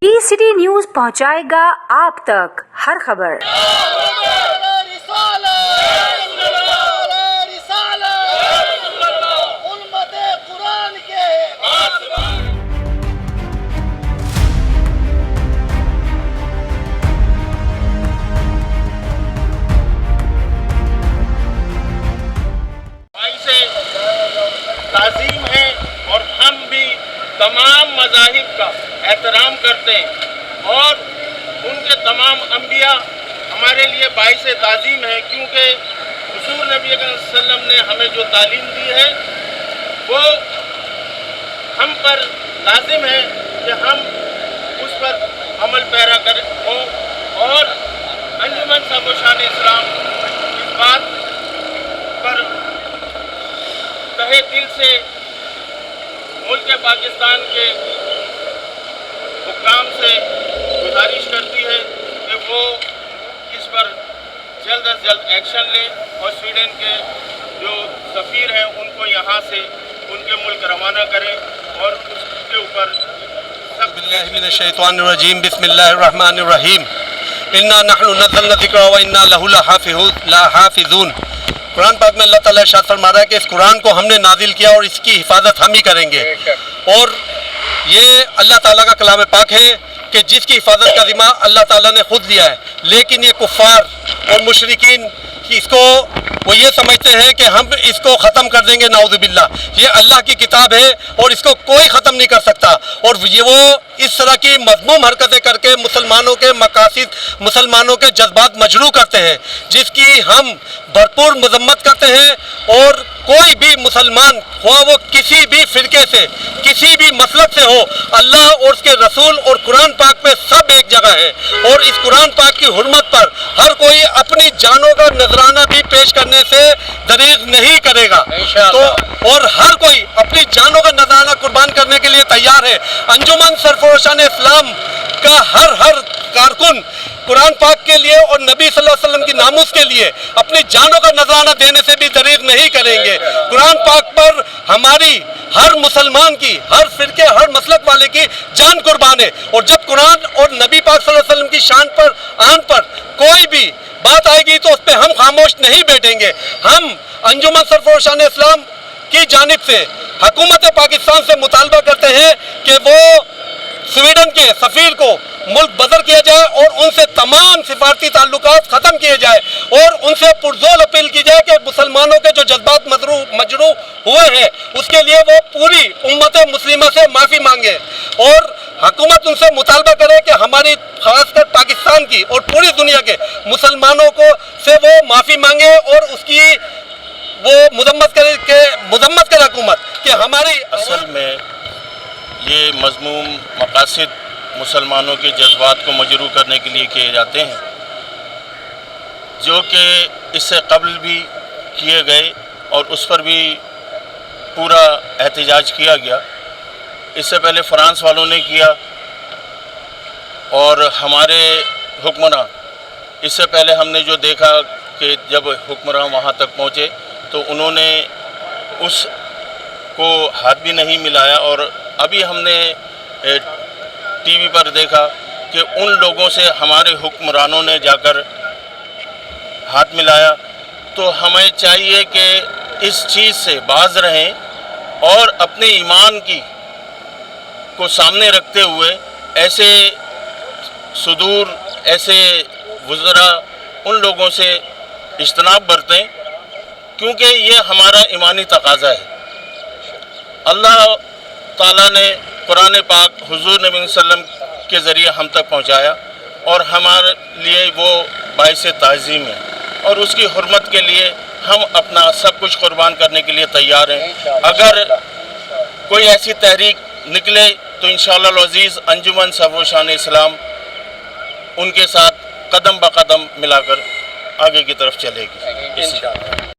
City news पहुंचाएगा आप तक हर खबर। ताज़ीम है और हम भी तमाम मज़ाहिब का एहतराम करते हैं और उनके तमाम अंबिया हमारे लिए बाइस ताज़ीम है, क्योंकि हुज़ूर नबी अकरम सल्लल्लाहु अलैहि वसल्लम ने हमें जो तालीम दी है वो हम पर लाजिम है कि हम उस पर अमल पैरा करें और अंजुमन साबोशान इस्लाम इस बात पर तहे दिल से मुल्क पाकिस्तान के हुक्काम से गुजारिश करती है कि वो इस पर जल्द अज जल्द एक्शन लें और स्वीडन के जो सफ़ीर हैं उनको यहाँ से उनके मुल्क रवाना करें और उसके ऊपर बिस्मिल्लाहिर्रहमानिर्रहीम बिस्मिल्लाहिर्रहमानिर्रहीम इन्ना नहनु नज़्ज़लना ज़िक्रा व इन्ना लहु लहाफ़िज़ून। कुरान पाक में अल्लाह ताला इरशाद फरमा रहा है कि इस कुरान को हमने नाजिल किया और इसकी हिफाजत हम ही करेंगे। और ये अल्लाह ताला का कलाम पाक है कि जिसकी हिफाजत का ज़िम्मा अल्लाह ताला ने खुद लिया है, लेकिन ये कुफ़ार और मुशरिकीन इसको वो ये समझते हैं कि हम इसको ख़त्म कर देंगे। नाउज़ुबिल्लाह, ये अल्लाह की किताब है और इसको कोई ख़त्म नहीं कर सकता। और ये वो इस तरह की मज़मूम हरकतें करके मुसलमानों के मकासिद, मुसलमानों के जज्बात मजरूह करते हैं, जिसकी हम भरपूर मजम्मत करते हैं। और कोई भी मुसलमान हो वो किसी भी फ़िरके से, किसी भी मसलब से हो, अल्लाह और उसके रसूल और कुरान पाक में सब एक जगह है। और इस कुरान पाक की हुर्मत पर हर कोई अपनी जानों का नजराना भी पेश करने से दरेग नहीं करेगा। तो और हर कोई अपनी जानों का नजराना कुर्बान करने के लिए तैयार है। अंजुमन सरफरोशान इस्लाम का हर कारकुन कुरान पाक के लिए और नबी सल्लल्लाहु अलैहि वसल्लम की नामुस के लिए अपनी जानों का नजराना देने से भी दरेग नहीं करेंगे। कुरान पाक पर हमारी हर मुसलमान की, हर फिरके, हर मसलक वाले की जान कुर्बान है। और जब कुरान और नबी पाक सल्लल्लाहु अलैहि वसल्लम की शान पर, आन पर कोई भी बात आएगी तो उस पर हम खामोश नहीं बैठेंगे। हम अंजुमन सरफरोशान इस्लाम की जानिब से हुकूमत पाकिस्तान से मुतालबा करते हैं कि वो स्वीडन के सफ़ीर को मुल्क बदर किया जाए और उनसे तमाम सिफारती ताल्लुकात ख़त्म किए जाए और उनसे पुरजोर अपील की जाए कि मुसलमानों के जो जज्बात मजरूह हुए हैं उसके लिए वो पूरी उम्मत मुस्लिमा से माफ़ी मांगे। और हुकूमत उनसे मुतालबा करे कि हमारी खासकर पाकिस्तान की और पूरी दुनिया के मुसलमानों को से वो माफ़ी मांगे और उसकी वो मजम्मत करे हुकूमत कि हमारी असल में ये मज़मूम मकासिद मुसलमानों के जज्बात को मजरूह करने के लिए किए जाते हैं, जो कि इससे कबल भी किए गए और उस पर भी पूरा एहतजाज किया गया। इससे पहले फ्रांस वालों ने किया और हमारे हुक्मरान, इससे पहले हमने जो देखा कि जब हुक्मरान वहाँ तक पहुँचे तो उन्होंने उसको हाथ भी नहीं मिलाया। और अभी हमने टीवी पर देखा कि उन लोगों से हमारे हुक्मरानों ने जाकर हाथ मिलाया। तो हमें चाहिए कि इस चीज़ से बाज रहें और अपने ईमान को सामने रखते हुए ऐसे सुदूर, ऐसे वज़रा उन लोगों से इज्तनाब बरतें, क्योंकि ये हमारा ईमानी तकाज़ा है। अल्लाह ताला ने कुरान पाक हुज़ूर नबी सल्लम के ज़रिए हम तक पहुँचाया और हमारे लिए वो बाइस ताज़ीम है और उसकी हुर्मत के लिए हम अपना सब कुछ कुर्बान करने के लिए तैयार हैं। अगर कोई ऐसी तहरीक निकले तो इंशाअल्लाह अज़ीज़ अंजुमन सरफरोशान इस्लाम उनके साथ कदम ब कदम मिलाकर आगे की तरफ चलेगी।